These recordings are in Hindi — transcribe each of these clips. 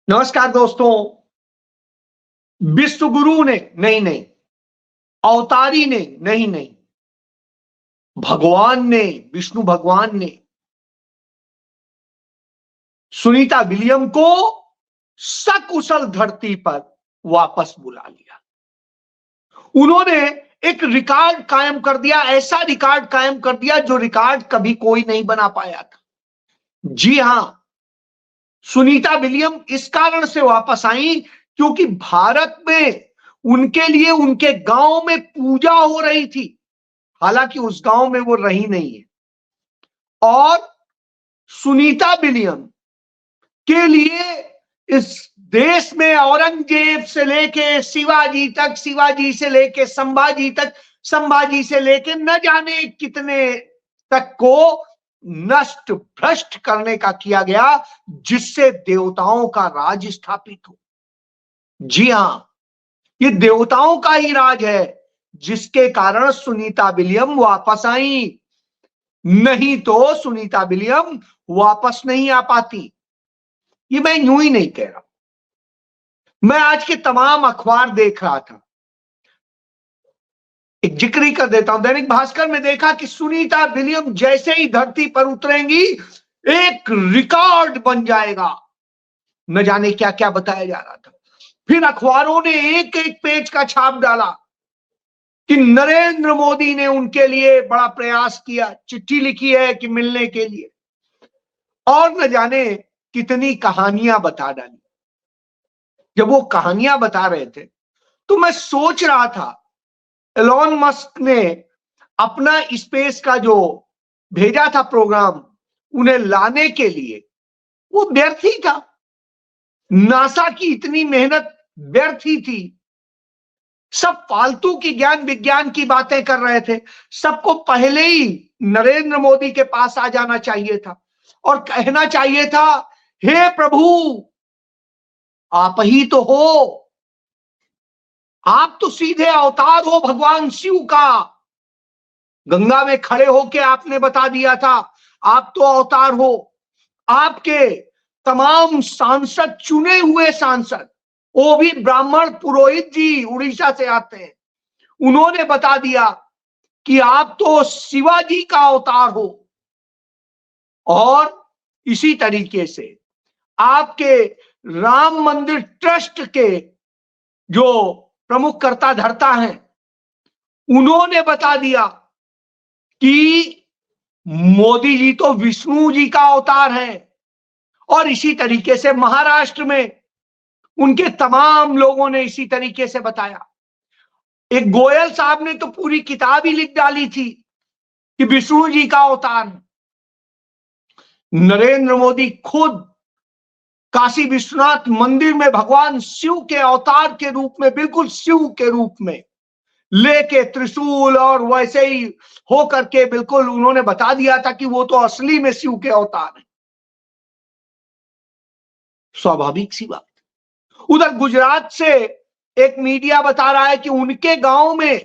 नमस्कार दोस्तों। विश्व गुरु ने नहीं, अवतारी ने नहीं, भगवान ने, विष्णु भगवान ने सुनीता विलियम को सकुशल धरती पर वापस बुला लिया। उन्होंने एक रिकॉर्ड कायम कर दिया, ऐसा रिकॉर्ड कायम कर दिया जो रिकॉर्ड कभी कोई नहीं बना पाया था। जी हां, सुनीता विलियम इस कारण से वापस आई क्योंकि भारत में उनके लिए उनके गांव में पूजा हो रही थी। हालांकि उस गांव में वो रही नहीं है और सुनीता विलियम के लिए इस देश में औरंगजेब से लेके शिवाजी तक, शिवाजी से लेके संभाजी तक, संभाजी से लेके न जाने कितने तक को नष्ट भ्रष्ट करने का किया गया, जिससे देवताओं का राज स्थापित हो। जी हां, ये देवताओं का ही राज है, जिसके कारण सुनीता विलियम वापस आई। नहीं तो सुनीता विलियम वापस नहीं आ पाती। ये मैं यूं ही नहीं कह रहा, मैं आज के तमाम अखबार देख रहा था। एक जिक्र ही कर देता हूं, दैनिक भास्कर में देखा कि सुनीता विलियम जैसे ही धरती पर उतरेंगी एक रिकॉर्ड बन जाएगा। न जाने क्या क्या बताया जा रहा था। फिर अखबारों ने एक एक पेज का छाप डाला कि नरेंद्र मोदी ने उनके लिए बड़ा प्रयास किया, चिट्ठी लिखी है कि मिलने के लिए, और न जाने कितनी कहानियां बता डाली। जब वो कहानियां बता रहे थे तो मैं सोच रहा था, एलोन मस्क ने अपना स्पेस का जो भेजा था प्रोग्राम उन्हें लाने के लिए, वो व्यर्थ ही था। नासा की इतनी मेहनत व्यर्थ ही थी। सब फालतू की ज्ञान विज्ञान की बातें कर रहे थे। सबको पहले ही नरेंद्र मोदी के पास आ जाना चाहिए था और कहना चाहिए था, हे प्रभु आप ही तो हो, आप तो सीधे अवतार हो भगवान शिव का। गंगा में खड़े होके आपने बता दिया था आप तो अवतार हो। आपके तमाम सांसद, चुने हुए सांसद, वो भी ब्राह्मण पुरोहित जी उड़ीसा से आते हैं, उन्होंने बता दिया कि आप तो शिवाजी का अवतार हो। और इसी तरीके से आपके राम मंदिर ट्रस्ट के जो प्रमुख कर्ता धर्ता हैं, उन्होंने बता दिया कि मोदी जी तो विष्णु जी का अवतार है। और इसी तरीके से महाराष्ट्र में उनके तमाम लोगों ने इसी तरीके से बताया। एक गोयल साहब ने तो पूरी किताब ही लिख डाली थी कि विष्णु जी का अवतार है। नरेंद्र मोदी खुद काशी विश्वनाथ मंदिर में भगवान शिव के अवतार के रूप में, बिल्कुल शिव के रूप में लेके त्रिशूल और वैसे ही हो करके बिल्कुल उन्होंने बता दिया था कि वो तो असली में शिव के अवतार है। स्वाभाविक सी बात। उधर गुजरात से एक मीडिया बता रहा है कि उनके गांव में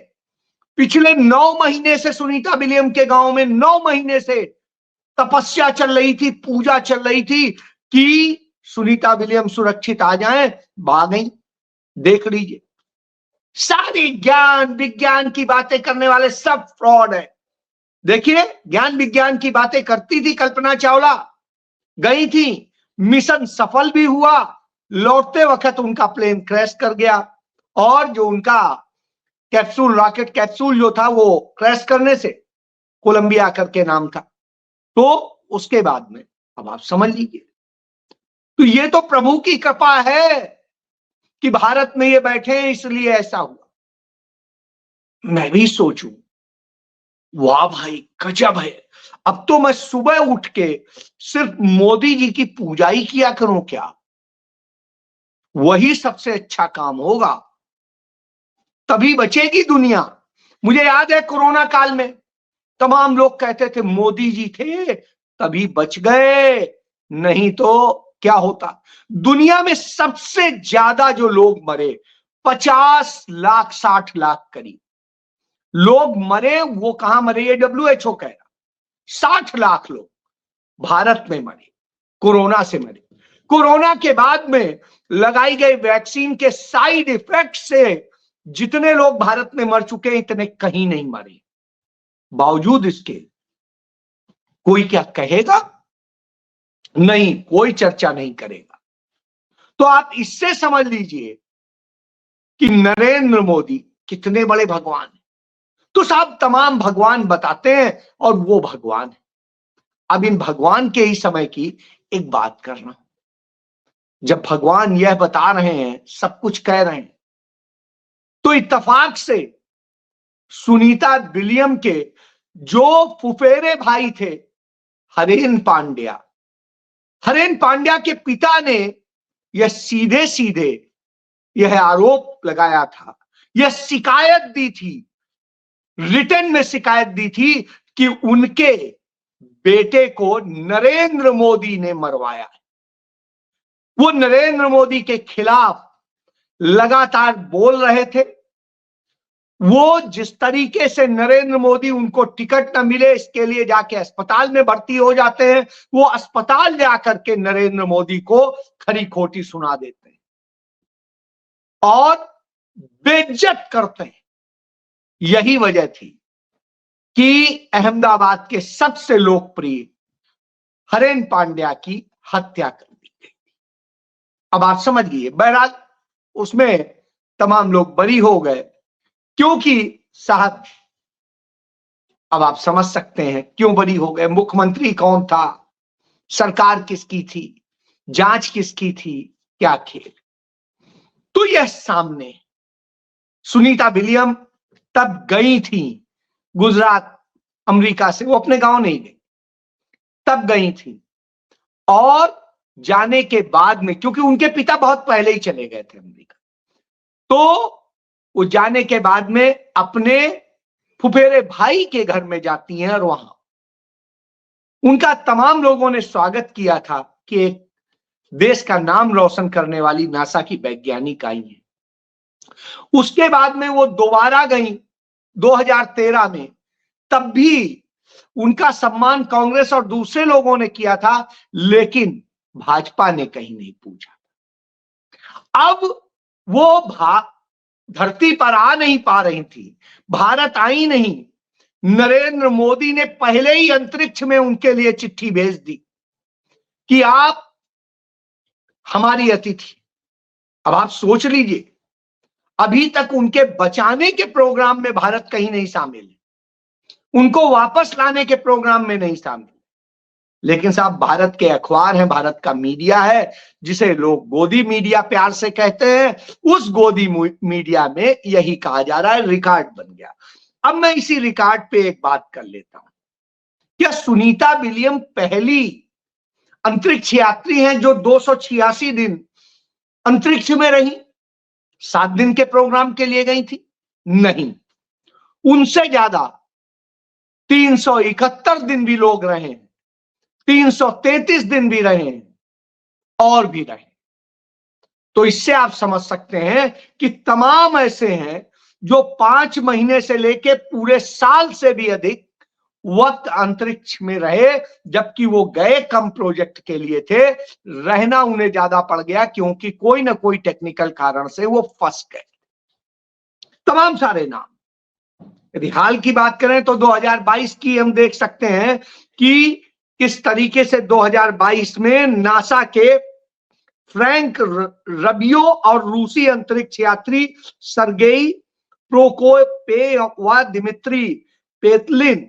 पिछले 9 महीने से, सुनीता विलियम के गांव में 9 महीने से तपस्या चल रही थी, पूजा चल रही थी कि सुनीता विलियम सुरक्षित आ जाएं। भाग गई। देख लीजिए, सारी ज्ञान विज्ञान की बातें करने वाले सब फ्रॉड है। देखिए, ज्ञान विज्ञान की बातें करती थी कल्पना चावला, गई थी, मिशन सफल भी हुआ, लौटते वक्त उनका प्लेन क्रैश कर गया और जो उनका कैप्सूल, रॉकेट कैप्सूल जो था वो क्रैश करने से कोलंबिया करके नाम था। तो उसके बाद में अब आप समझ लीजिए, तो ये तो प्रभु की कृपा है कि भारत में ये बैठे हैं, इसलिए ऐसा हुआ। मैं भी सोचूं, वाह भाई गजब है, अब तो मैं सुबह उठ के सिर्फ मोदी जी की पूजा ही किया करूं क्या? वही सबसे अच्छा काम होगा, तभी बचेगी दुनिया। मुझे याद है कोरोना काल में तमाम लोग कहते थे मोदी जी थे तभी बच गए, नहीं तो क्या होता। दुनिया में सबसे ज्यादा जो लोग मरे, 50 लाख 60 लाख करीब लोग मरे। वो कहां मरे, ये WHO कह रहा, 60 लाख लोग भारत में मरे, कोरोना से मरे। कोरोना के बाद में लगाई गई वैक्सीन के साइड इफेक्ट से जितने लोग भारत में मर चुके हैं इतने कहीं नहीं मरे। बावजूद इसके कोई क्या कहेगा? नहीं, कोई चर्चा नहीं करेगा। तो आप इससे समझ लीजिए कि नरेंद्र मोदी कितने बड़े भगवान हैं। तो साहब तमाम भगवान बताते हैं और वो भगवान है। अब इन भगवान के ही समय की एक बात करना, जब भगवान यह बता रहे हैं, सब कुछ कह रहे हैं, तो इत्तेफाक से सुनीता विलियम के जो फुफेरे भाई थे हरेन पांड्या के पिता ने यह सीधे सीधे यह आरोप लगाया था, यह शिकायत दी थी, रिटर्न में शिकायत दी थी कि उनके बेटे को नरेंद्र मोदी ने मरवाया है। वो नरेंद्र मोदी के खिलाफ लगातार बोल रहे थे। वो जिस तरीके से नरेंद्र मोदी उनको टिकट न मिले इसके लिए जाके अस्पताल में भर्ती हो जाते हैं, वो अस्पताल जाकर के नरेंद्र मोदी को खरी खोटी सुना देते हैं और बेइज्जत करते हैं। यही वजह थी कि अहमदाबाद के सबसे लोकप्रिय हरेन पांड्या की हत्या कर दी गई। अब आप समझ गए, बहरहाल उसमें तमाम लोग बरी हो गए, क्योंकि साहब अब आप समझ सकते हैं क्यों बरी हो गए। मुख्यमंत्री कौन था, सरकार किसकी थी, जांच किसकी थी, क्या खेल। तो यह सामने सुनीता विलियम तब गई थी गुजरात अमेरिका से, वो अपने गांव नहीं गई, तब गई थी। और जाने के बाद में, क्योंकि उनके पिता बहुत पहले ही चले गए थे अमेरिका, तो वो जाने के बाद में अपने फुफेरे भाई के घर में जाती हैं और वहां उनका तमाम लोगों ने स्वागत किया था कि एक देश का नाम रोशन करने वाली नासा की वैज्ञानिक आई है। उसके बाद में वो दोबारा गई 2013 में, तब भी उनका सम्मान कांग्रेस और दूसरे लोगों ने किया था, लेकिन भाजपा ने कहीं नहीं पूछा। अब वो धरती पर आ नहीं पा रही थी, भारत आई नहीं। नरेंद्र मोदी ने पहले ही अंतरिक्ष में उनके लिए चिट्ठी भेज दी कि आप हमारी अतिथि। अब आप सोच लीजिए, अभी तक उनके बचाने के प्रोग्राम में भारत कहीं नहीं शामिल है, उनको वापस लाने के प्रोग्राम में नहीं शामिल। लेकिन साहब भारत के अखबार हैं, भारत का मीडिया है, जिसे लोग गोदी मीडिया प्यार से कहते हैं, उस गोदी मीडिया में यही कहा जा रहा है, रिकॉर्ड बन गया। अब मैं इसी रिकॉर्ड पे एक बात कर लेता हूं। क्या सुनीता विलियम पहली अंतरिक्ष यात्री हैं जो 286 दिन अंतरिक्ष में रही? 7 दिन के प्रोग्राम के लिए गई थी? नहीं, उनसे ज्यादा 371 दिन भी लोग रहे हैं, 333 दिन भी रहे और भी रहे। तो इससे आप समझ सकते हैं कि तमाम ऐसे हैं जो 5 महीने से लेके पूरे साल से भी अधिक वक्त अंतरिक्ष में रहे, जबकि वो गए कम प्रोजेक्ट के लिए थे, रहना उन्हें ज्यादा पड़ गया क्योंकि कोई ना कोई टेक्निकल कारण से वो फंस गए। तमाम सारे नाम, यदि हाल की बात करें तो 2022 की हम देख सकते हैं कि किस तरीके से 2022 में नासा के फ्रैंक रबियो और रूसी अंतरिक्ष यात्री सर्गेई प्रोकोपेव व दिमित्री पेतलिन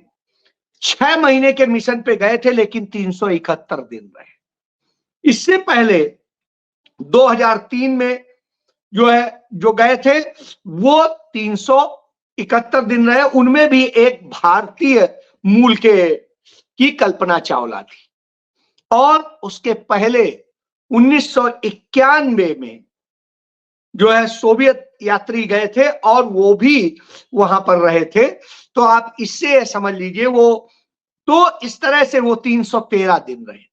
6 महीने के मिशन पे गए थे, लेकिन 371 दिन रहे। इससे पहले 2003 में जो गए थे वो 371 दिन रहे, उनमें भी एक भारतीय मूल की कल्पना चावला थी। और उसके पहले 1991 में सोवियत यात्री गए थे और वो भी वहां पर रहे थे। तो आप इससे समझ लीजिए, वो तो इस तरह से वो 313 दिन रहे।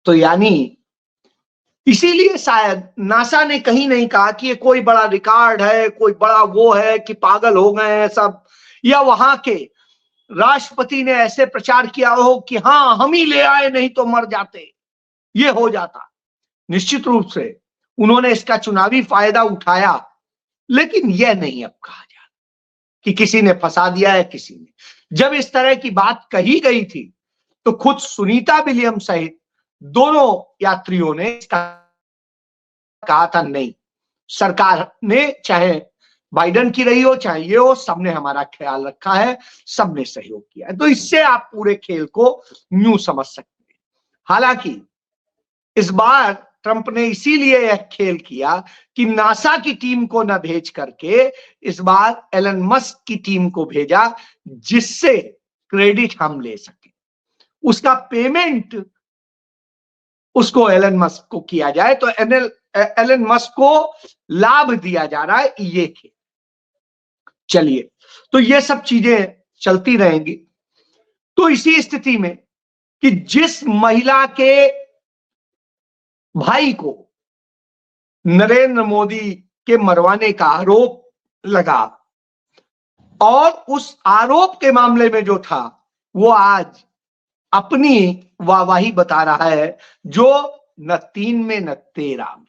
तो यानी इसीलिए शायद नासा ने कहीं नहीं कहा कि ये कोई बड़ा रिकॉर्ड है, कोई बड़ा वो है कि पागल हो गए हैं सब, या वहां के राष्ट्रपति ने ऐसे प्रचार किया हो कि हाँ हम ही ले आए नहीं तो मर जाते, ये हो जाता। निश्चित रूप से उन्होंने इसका चुनावी फायदा उठाया, लेकिन यह नहीं अब कहा जा कि किसी ने फंसा दिया है किसी ने। जब इस तरह की बात कही गई थी तो खुद सुनीता विलियम्स सहित दोनों यात्रियों ने इसका कहा था नहीं, सरकार ने चाहे बाइडेन की रही हो चाहे ये हो, सबने हमारा ख्याल रखा है, सबने सहयोग किया है। तो इससे आप पूरे खेल को यूं समझ सकते हैं। हालांकि इस बार ट्रंप ने इसीलिए यह खेल किया कि नासा की टीम को न भेज करके इस बार एलन मस्क की टीम को भेजा, जिससे क्रेडिट हम ले सके, उसका पेमेंट उसको एलन मस्क को किया जाए, तो एलन मस्क को लाभ दिया जा रहा है ये खेल। चलिए, तो ये सब चीजें चलती रहेंगी। तो इसी स्थिति में कि जिस महिला के भाई को नरेंद्र मोदी के मरवाने का आरोप लगा और उस आरोप के मामले में जो था वो आज अपनी वाहवाही बता रहा है, जो न 3 में न 13 में।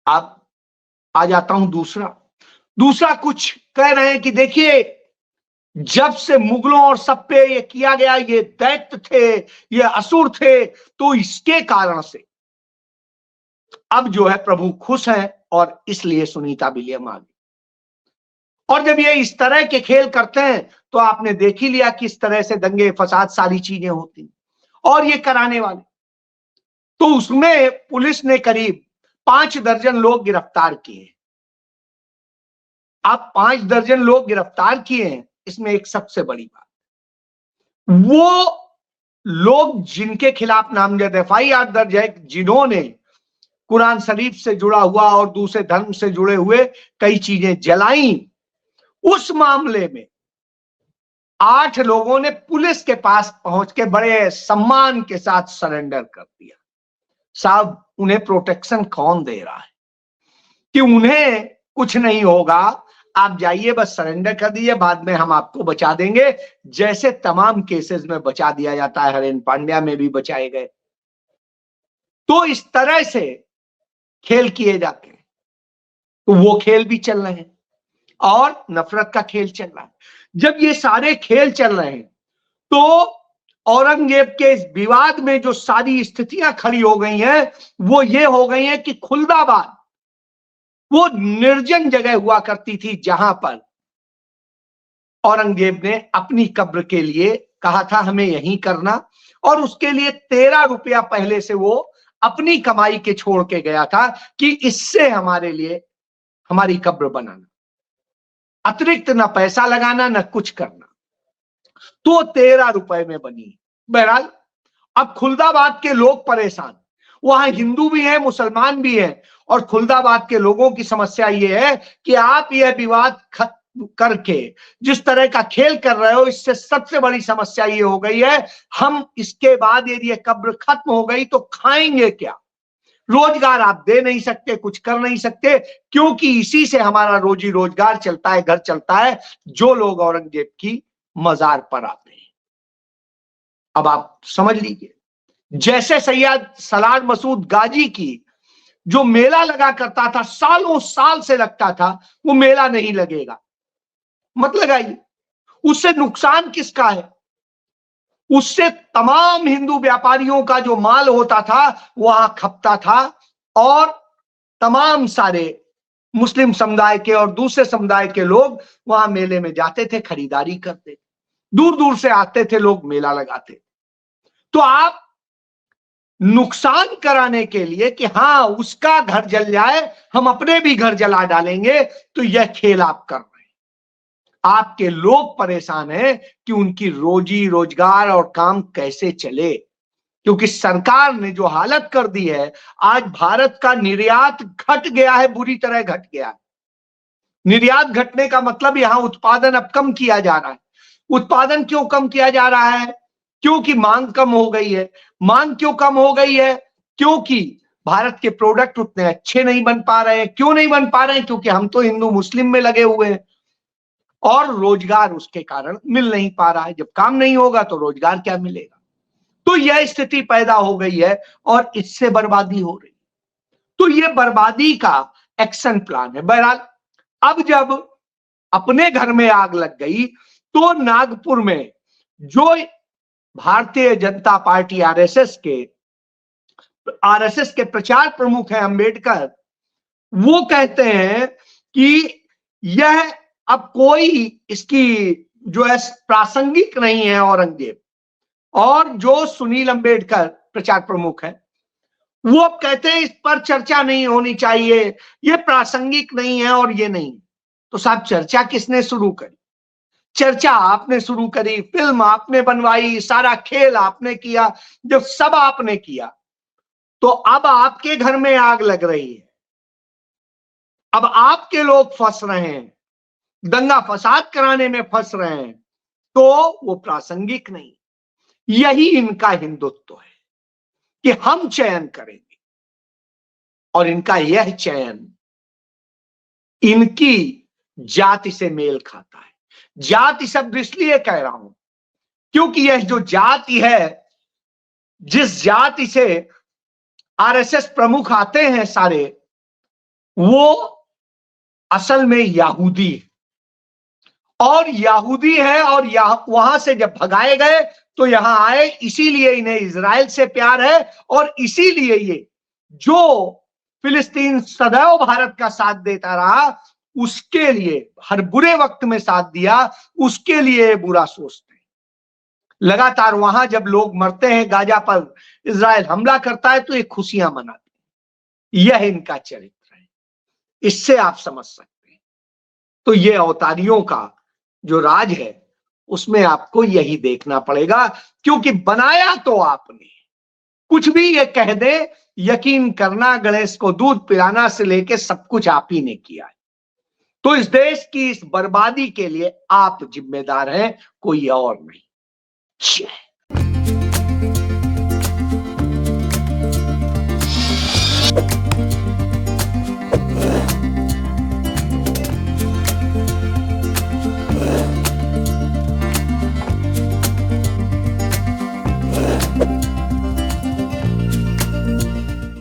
अब आ जाता हूं दूसरा कुछ कह रहे हैं कि देखिए जब से मुगलों और सब पे ये किया गया, ये दैत्य थे, ये असुर थे, तो इसके कारण से अब जो है प्रभु खुश है और इसलिए सुनीता विलियम आ गई। और जब ये इस तरह के खेल करते हैं तो आपने देख ही लिया कि इस तरह से दंगे फसाद सारी चीजें होती और ये कराने वाले, तो उसमें पुलिस ने करीब 5 दर्जन लोग गिरफ्तार किए। अब 5 दर्जन लोग गिरफ्तार किए हैं, इसमें एक सबसे बड़ी बात, वो लोग जिनके खिलाफ नामजद FIR दर्ज है, जिन्होंने कुरान शरीफ से जुड़ा हुआ और दूसरे धर्म से जुड़े हुए कई चीजें जलाई, उस मामले में 8 लोगों ने पुलिस के पास पहुंच के बड़े सम्मान के साथ सरेंडर कर दिया। साहब, उन्हें प्रोटेक्शन कौन दे रहा है कि उन्हें कुछ नहीं होगा, आप जाइए बस सरेंडर कर दीजिए, बाद में हम आपको बचा देंगे, जैसे तमाम केसेस में बचा दिया जाता है। हरेन पांड्या में भी बचाए गए। तो इस तरह से खेल किए जाते हैं, तो वो खेल भी चल रहे हैं और नफरत का खेल चल रहा है। जब ये सारे खेल चल रहे हैं तो औरंगजेब के इस विवाद में जो सारी स्थितियां खड़ी हो गई हैं वो ये हो गई हैं कि खुलदाबाद वो निर्जन जगह हुआ करती थी जहां पर औरंगजेब ने अपनी कब्र के लिए कहा था हमें यहीं करना, और उसके लिए 13 रुपया पहले से वो अपनी कमाई के छोड़ के गया था कि इससे हमारे लिए हमारी कब्र बनाना, अतिरिक्त न पैसा लगाना न कुछ करना। तो 13 रुपए में बनी। बहरहाल अब खुलदाबाद के लोग परेशान, वहां हिंदू भी हैं मुसलमान भी हैं, और खुलदाबाद के लोगों की समस्या ये है कि आप यह विवाद करके जिस तरह का खेल कर रहे हो, इससे सबसे बड़ी समस्या ये हो गई है, हम इसके बाद यदि ये कब्र खत्म हो गई तो खाएंगे क्या? रोजगार आप दे नहीं सकते, कुछ कर नहीं सकते, क्योंकि इसी से हमारा रोजी रोजगार चलता है, घर चलता है, जो लोग औरंगजेब की मजार पर आते हैं। अब आप समझ लीजिए, जैसे सैयद सलार मसूद गाजी की जो मेला लगा करता था, सालों साल से लगता था, वो मेला नहीं लगेगा, मत लगाइए। उससे नुकसान किसका है? उससे तमाम हिंदू व्यापारियों का जो माल होता था वहां खपता था, और तमाम सारे मुस्लिम समुदाय के और दूसरे समुदाय के लोग वहां मेले में जाते थे, खरीदारी करते, दूर दूर से आते थे लोग, मेला लगाते। तो आप नुकसान कराने के लिए कि हाँ उसका घर जल जाए, हम अपने भी घर जला डालेंगे, तो यह खेल आप कर रहे हैं। आपके लोग परेशान हैं कि उनकी रोजी रोजगार और काम कैसे चले, क्योंकि सरकार ने जो हालत कर दी है, आज भारत का निर्यात घट गया है, बुरी तरह घट गया है। निर्यात घटने का मतलब यहां उत्पादन अब कम किया जा रहा है। उत्पादन क्यों कम किया जा रहा है? क्योंकि मांग कम हो गई है। मांग क्यों कम हो गई है? क्योंकि भारत के प्रोडक्ट उतने अच्छे नहीं बन पा रहे हैं। क्यों नहीं बन पा रहे हैं? क्योंकि हम तो हिंदू मुस्लिम में लगे हुए हैं, और रोजगार उसके कारण मिल नहीं पा रहा है। जब काम नहीं होगा तो रोजगार क्या मिलेगा? तो यह स्थिति पैदा हो गई है और इससे बर्बादी हो रही है। तो यह बर्बादी का एक्शन प्लान है। बहरहाल अब जब अपने घर में आग लग गई तो नागपुर में जो भारतीय जनता पार्टी आरएसएस के प्रचार प्रमुख है अंबेडकर, वो कहते हैं कि यह अब कोई इसकी जो है प्रासंगिक नहीं है औरंगजेब। और जो सुनील अंबेडकर प्रचार प्रमुख है वो कहते हैं इस पर चर्चा नहीं होनी चाहिए, ये प्रासंगिक नहीं है और ये नहीं। तो साहब चर्चा किसने शुरू करी? चर्चा आपने शुरू करी, फिल्म आपने बनवाई, सारा खेल आपने किया। जब सब आपने किया तो अब आपके घर में आग लग रही है, अब आपके लोग फंस रहे हैं, दंगा फसाद कराने में फंस रहे हैं, तो वो प्रासंगिक नहीं। यही इनका हिंदुत्व है कि हम चयन करेंगे, और इनका यह चयन इनकी जाति से मेल खाता है। जाति शब्द इसलिए कह रहा हूं क्योंकि यह जो जाति है, जिस जाति से आरएसएस प्रमुख आते हैं सारे, वो असल में यहूदी है। और यहूदी है और वहां से जब भगाए गए तो यहां आए, इसीलिए इन्हें इजराइल से प्यार है। और इसीलिए ये जो फिलिस्तीन सदैव भारत का साथ देता रहा, उसके लिए हर बुरे वक्त में साथ दिया, उसके लिए बुरा सोचते हैं। लगातार वहां जब लोग मरते हैं, गाजा पर इजराइल हमला करता है तो ये खुशियां मनाते हैं। यह इनका चरित्र है, इससे आप समझ सकते हैं। तो ये अवतारियों का जो राज है उसमें आपको यही देखना पड़ेगा, क्योंकि बनाया तो आपने। कुछ भी ये कह दे, यकीन करना गणेश को दूध पिलाना से लेके सब कुछ आप ही ने किया है। तो इस देश की इस बर्बादी के लिए आप जिम्मेदार हैं, कोई और नहीं।